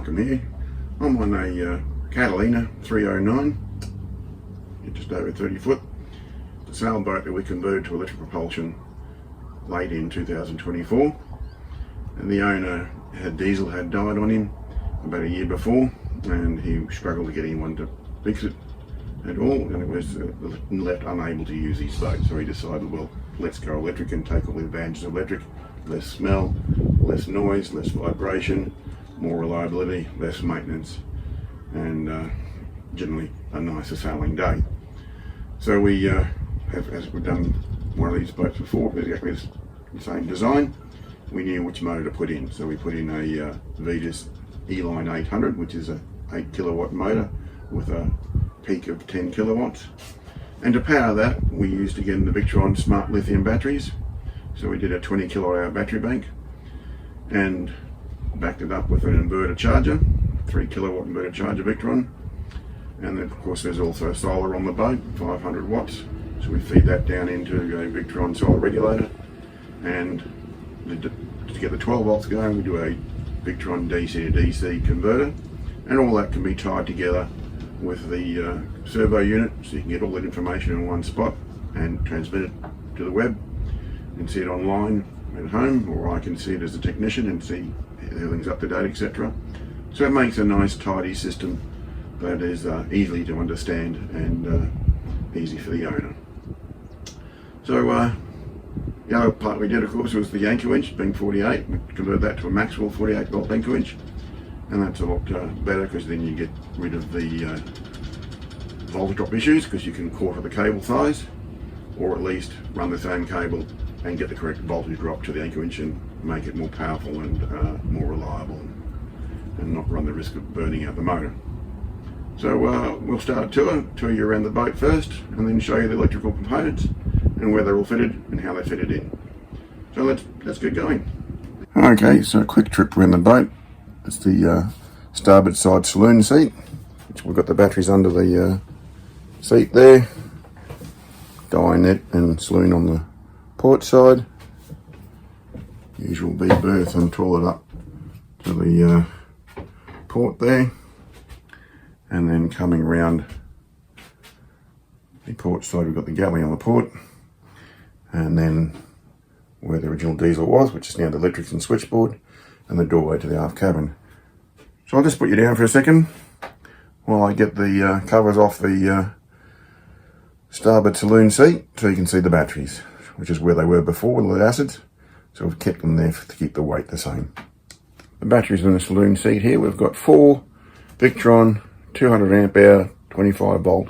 welcome here. I'm on a Catalina 309, just over 30 foot. It's a sailboat that we converted to electric propulsion late in 2024, and the owner diesel had died on him about a year before, and he struggled to get anyone to fix it at all, and it was left unable to use his boat. So he decided, well, let's go electric and take all the advantages of electric: less smell, less noise, less vibration, more reliability, less maintenance, and generally a nicer sailing day. So we as we've done one of these boats before, exactly the same design, we knew which motor to put in. So we put in a Vetus E-line 800, which is a 8 kilowatt motor with a peak of 10 kilowatts. And to power that, we used again the Victron smart lithium batteries. So we did a 20 kilowatt hour battery bank and backed it up with an inverter charger, 3 kilowatt inverter charger Victron. And then of course there's also solar on the boat, 500 watts. So we feed that down into a Victron solar regulator, and to get the 12 volts going, we do a Victron DC to DC converter, and all that can be tied together with the servo unit, so you can get all that information in one spot and transmit it to the web and see it online at home, or I can see it as a technician and see everything's up to date, etc. So it makes a nice tidy system that is easy to understand and easy for the owner. So the other part we did, of course, was the anchor winch, being 48. We converted that to a Maxwell 48 volt anchor winch, and that's a lot better, because then you get rid of the voltage drop issues, because you can quarter the cable size, or at least run the same cable and get the correct voltage drop to the anchor winch and make it more powerful and more reliable, and not run the risk of burning out the motor. So we'll start a tour you around the boat first, and then show you the electrical components and where they're all fitted and how they're fitted in. So let's get going. Okay, so a quick trip around the boat. It's the starboard side saloon seat, which we've got the batteries under the seat there, dinette and saloon on the port side, usual B berth and toilet up to the port there, and then coming around the port side we've got the galley on the port, and then where the original diesel was, which is now the electrics and switchboard, and the doorway to the aft cabin. So I'll just put you down for a second while I get the covers off the starboard saloon seat, so you can see the batteries, which is where they were before with lead acids. So we've kept them there to keep the weight the same. The batteries in the saloon seat here, we've got 4 Victron 200 amp hour 25 volt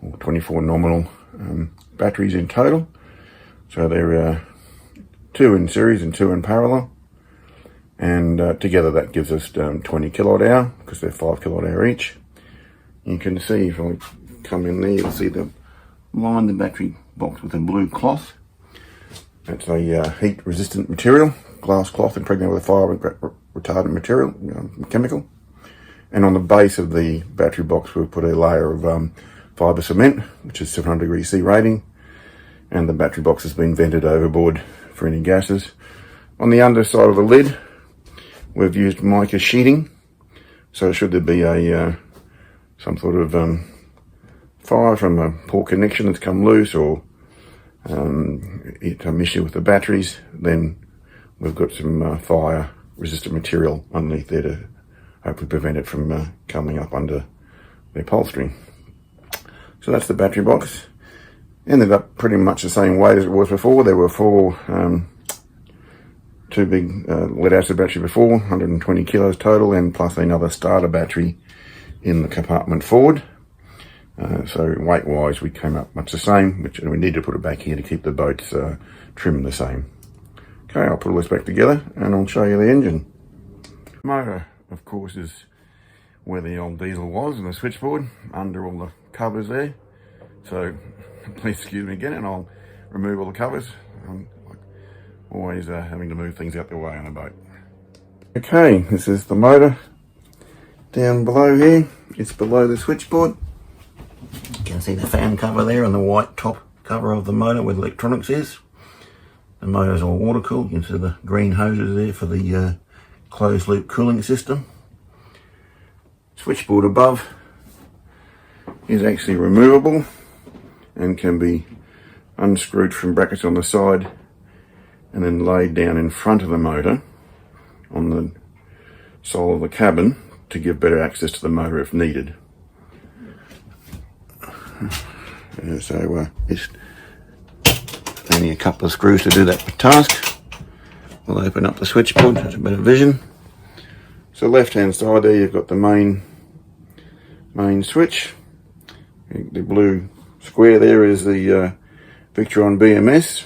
or 24 nominal batteries in total. So they're 2 in series and 2 in parallel, and together that gives us 20 kilowatt hour, because they're 5 kilowatt hour each. You can see, if I come in there, you'll see the line the battery box with a blue cloth. It's a heat resistant material, glass cloth impregnated with a fire retardant material, chemical. And on the base of the battery box we've put a layer of fibre cement, which is 700 degrees C rating, and the battery box has been vented overboard for any gases. On the underside of the lid we've used mica sheeting, so should there be a some sort of fire from a poor connection that's come loose, or some issue with the batteries, then we've got some fire resistant material underneath there to hopefully prevent it from coming up under the upholstery. So that's the battery box. Ended up pretty much the same weight as it was before. There were 2 big lead acid batteries before, 120 kilos total, and plus another starter battery in the compartment forward. So weight wise we came up much the same, which we need to put it back here to keep the boats trimmed the same. Okay, I'll put all this back together and I'll show you the engine. Motor, of course, is where the old diesel was, in the switchboard, under all the covers there. So please excuse me again, and I'll remove all the covers. I'm always having to move things out the way on a boat. Okay, this is the motor down below here. It's below the switchboard. You can see the fan cover there and the white top cover of the motor where the electronics is. The motor's all water cooled. You can see the green hoses there for the closed loop cooling system. switchboard above is actually removable and can be unscrewed from brackets on the side and then laid down in front of the motor on the sole of the cabin to give better access to the motor if needed. So it's only a couple of screws to do that task. We'll open up the switchboard, there's a bit of vision. So left hand side there you've got the main switch. The blue square there is the Victron BMS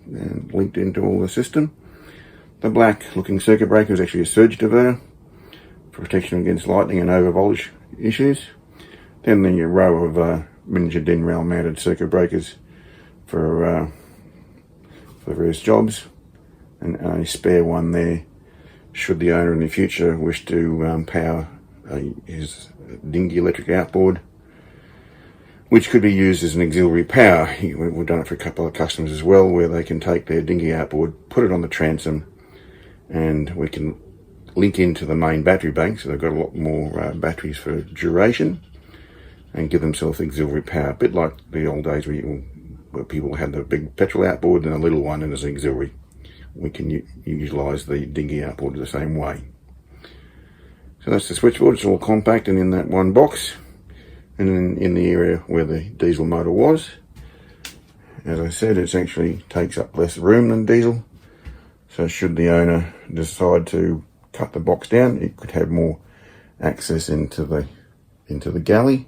and linked into all the system. The black looking circuit breaker is actually a surge diverter for protection against lightning and over voltage issues. Then the row of miniature DIN rail mounted circuit breakers for various jobs, and a spare one there should the owner in the future wish to power his dinghy electric outboard, which could be used as an auxiliary power. We've done it for a couple of customers as well, where they can take their dinghy outboard, put it on the transom, and we can link into the main battery bank, so they've got a lot more batteries for duration, and give themselves auxiliary power. A bit like the old days where people had the big petrol outboard and a little one and as an auxiliary. We can utilise the dinghy outboard the same way. So that's the switchboard. It's all compact and in that one box, and in the area where the diesel motor was. As I said, it actually takes up less room than diesel, so should the owner decide to cut the box down, it could have more access into the galley.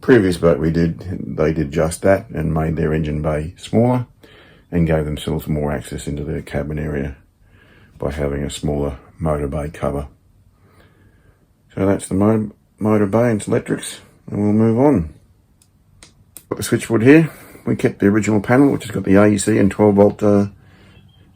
Previous boat they did just that and made their engine bay smaller and gave themselves more access into their cabin area by having a smaller motor bay cover. So that's the motor bay and its electrics, and we'll move on. Got the switchboard here. We kept the original panel, which has got the AC and 12 volt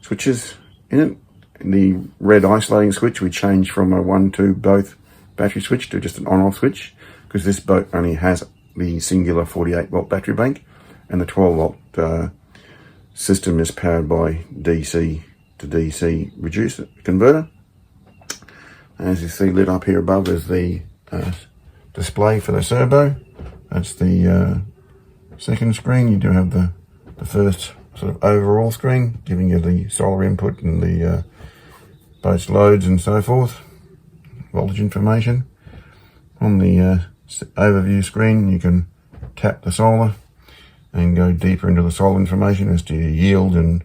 switches in it. The red isolating switch we changed from a 1-2 both battery switch to just an on-off switch, because this boat only has the singular 48 volt battery bank, and the 12 volt system is powered by DC to DC reducer converter. As you see lit up here above is the display for the servo. That's the second screen. You do have the first sort of overall screen giving you the solar input and the boat's loads and so forth, voltage information. On the overview screen you can tap the solar and go deeper into the solar information as to your yield and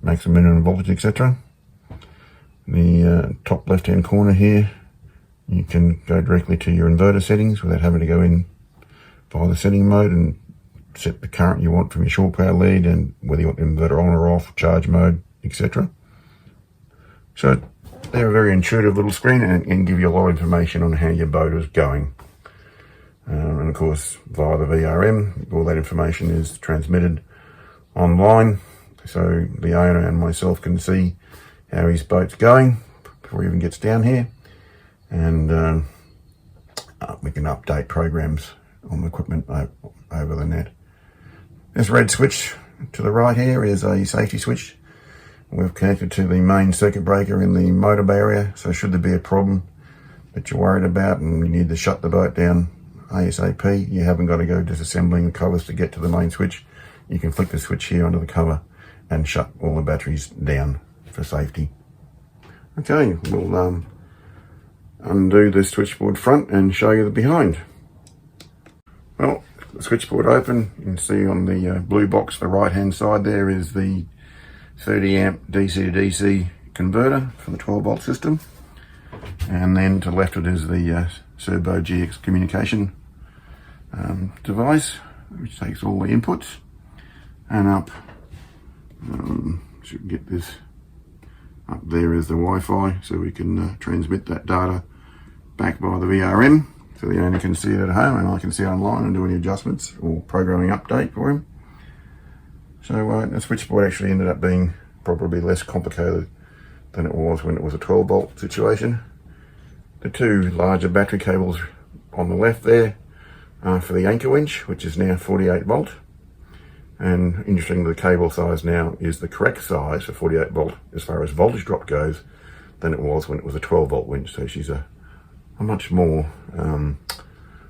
maximum minimum voltage, etc. The top left hand corner here, you can go directly to your inverter settings without having to go in via the setting mode and set the current you want from your shore power lead and whether you want the inverter on or off, charge mode, etc. So they're a very intuitive little screen and give you a lot of information on how your boat is going. And of course via the VRM, all that information is transmitted online, so the owner and myself can see how his boat's going before he even gets down here, and we can update programs on the equipment over the net. This red switch to the right here is a safety switch. We've connected to the main circuit breaker in the motor bay area, so should there be a problem that you're worried about and you need to shut the boat down ASAP, you haven't got to go disassembling the covers to get to the main switch. You can flick the switch here onto the cover and shut all the batteries down for safety. Okay, we'll undo the switchboard front and show you the behind. Well, the switchboard open, you can see on the blue box the right hand side there is the 30 amp DC to DC converter for the 12 volt system, and then to the left of it is the Servo GX communication device, which takes all the inputs, and up should get this up there is the Wi-Fi, so we can transmit that data back by the VRM so the owner can see it at home and I can see it online and do any adjustments or programming update for him. So the switchboard actually ended up being probably less complicated than it was when it was a 12 volt situation. The two larger battery cables on the left there are for the anchor winch, which is now 48 volt. And interestingly, the cable size now is the correct size for 48 volt as far as voltage drop goes than it was when it was a 12 volt winch. So she's a a much more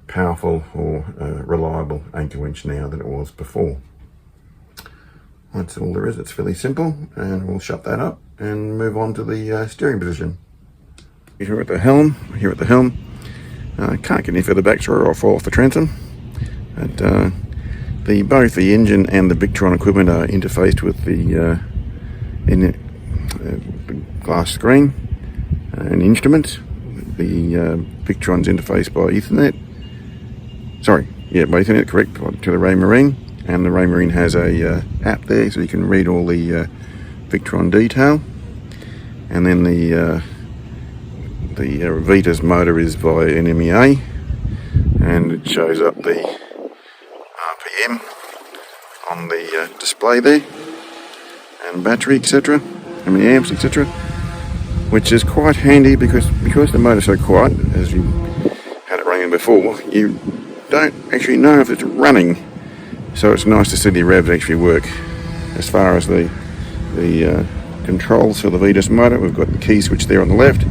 powerful or reliable anchor winch now than it was before. That's all there is. It's fairly simple, and we'll shut that up and move on to the steering position. Here at the helm, can't get any further back, or I'll fall off the transom. But both the engine and the Victron equipment are interfaced with the glass screen and instruments. The Victron's interfaced by Ethernet. By Ethernet, correct, to the Raymarine. And the Raymarine has a app there, so you can read all the Victron detail. And then the Vetus motor is via NMEA, and it shows up the RPM on the display there, and battery, etc., how many amps, etc., which is quite handy because the motor's so quiet, as you had it running before, you don't actually know if it's running. So it's nice to see the revs actually work. As far as the controls for the Vetus motor, we've got the key switch there on the left,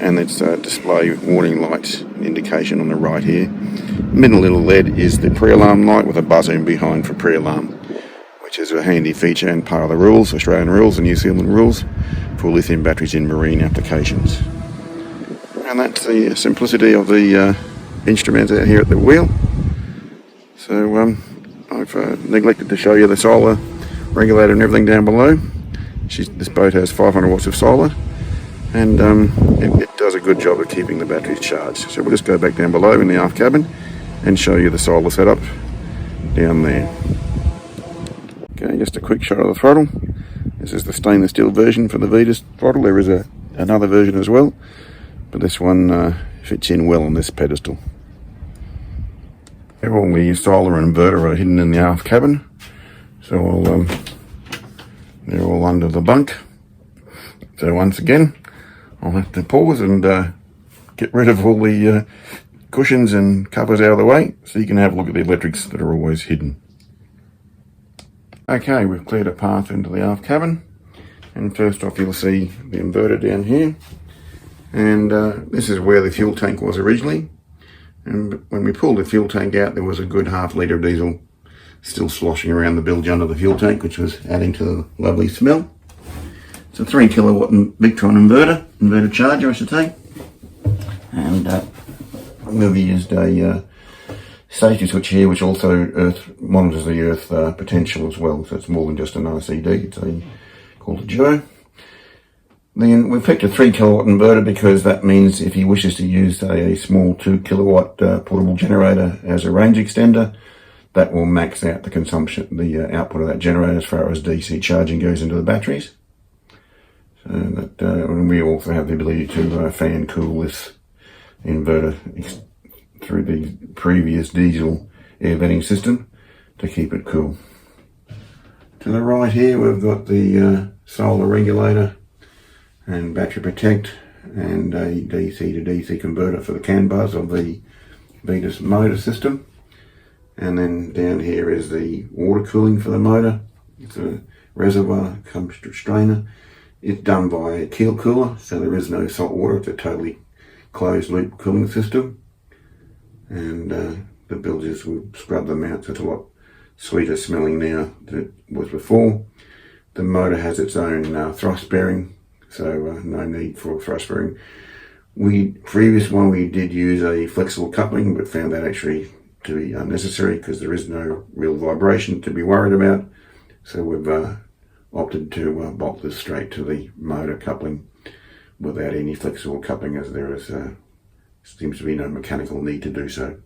and it's display warning light indication on the right here. Middle little LED is the pre-alarm light with a buzzer in behind for pre-alarm, which is a handy feature and part of the rules, Australian rules and New Zealand rules, for lithium batteries in marine applications. And that's the simplicity of the instruments out here at the wheel. So I've neglected to show you the solar regulator and everything down below. This boat has 500 watts of solar, and it does a good job of keeping the batteries charged. So we'll just go back down below in the aft cabin and show you the solar setup down there. Okay, just a quick shot of the throttle. This is the stainless steel version for the Vetus throttle. There is another version as well, but this one fits in well on this pedestal. All the solar and inverter are hidden in the aft cabin, so they're all under the bunk. So once again, I'll have to pause and get rid of all the cushions and covers out of the way, so you can have a look at the electrics that are always hidden. Okay, we've cleared a path into the aft cabin, and first off you'll see the inverter down here, and this is where the fuel tank was originally. And when we pulled the fuel tank out, there was a good half litre of diesel still sloshing around the bilge under the fuel tank, which was adding to the lovely smell. It's a 3 kilowatt Victron inverter charger, I should say. And we've used a safety switch here, which also monitors the earth potential as well. So it's more than just an RCD, it's called a duo. Then we've picked a 3 kilowatt inverter because that means if he wishes to use a small 2 kilowatt portable generator as a range extender, that will max out the consumption, the output of that generator as far as DC charging goes into the batteries. So that, and we also have the ability to fan cool this inverter through the previous diesel air venting system to keep it cool. To the right here we've got the solar regulator and battery protect, and a DC to DC converter for the CAN bus of the Vetus motor system. And then down here is the water cooling for the motor. It's a reservoir strainer. It's done by a keel cooler, so there is no salt water. It's a totally closed loop cooling system. And the bilges will scrub them out, so it's a lot sweeter smelling now than it was before. The motor has its own thrust bearing, so no need for thrust bearing. Previous one we did use a flexible coupling, but found that actually to be unnecessary because there is no real vibration to be worried about. So we've opted to bolt this straight to the motor coupling without any flexible coupling, as there is seems to be no mechanical need to do so.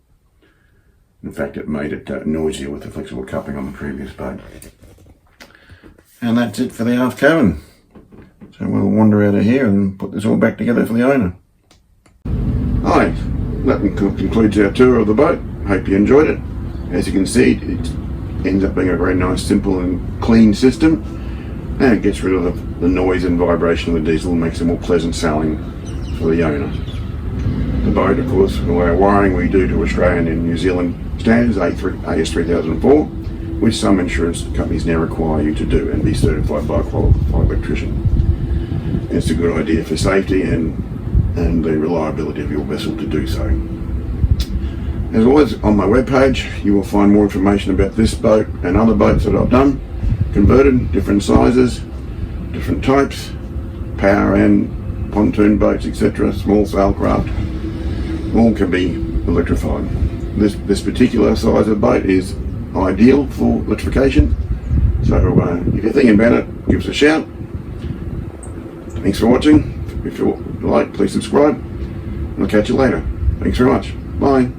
In fact, it made it noisier with the flexible coupling on the previous boat. And that's it for the aft cabin. So we'll wander out of here and put this all back together for the owner. Alright, that concludes our tour of the boat. Hope you enjoyed it. As you can see, it ends up being a very nice, simple and clean system. And it gets rid of the noise and vibration of the diesel and makes it more pleasant sailing for the owner. The boat, of course, the way of wiring we do to Australian and New Zealand standards, AS3004, which some insurance companies now require you to do and be certified by a qualified electrician. It's a good idea for safety and and the reliability of your vessel to do so. As always, on my webpage you will find more information about this boat and other boats that I've done, converted, different sizes, different types, power and pontoon boats, etc., small sailcraft, all can be electrified. This particular size of boat is ideal for electrification, so if you're thinking about it, give us a shout. Thanks for watching. If you like, please subscribe, and I'll catch you later. Thanks very much. Bye.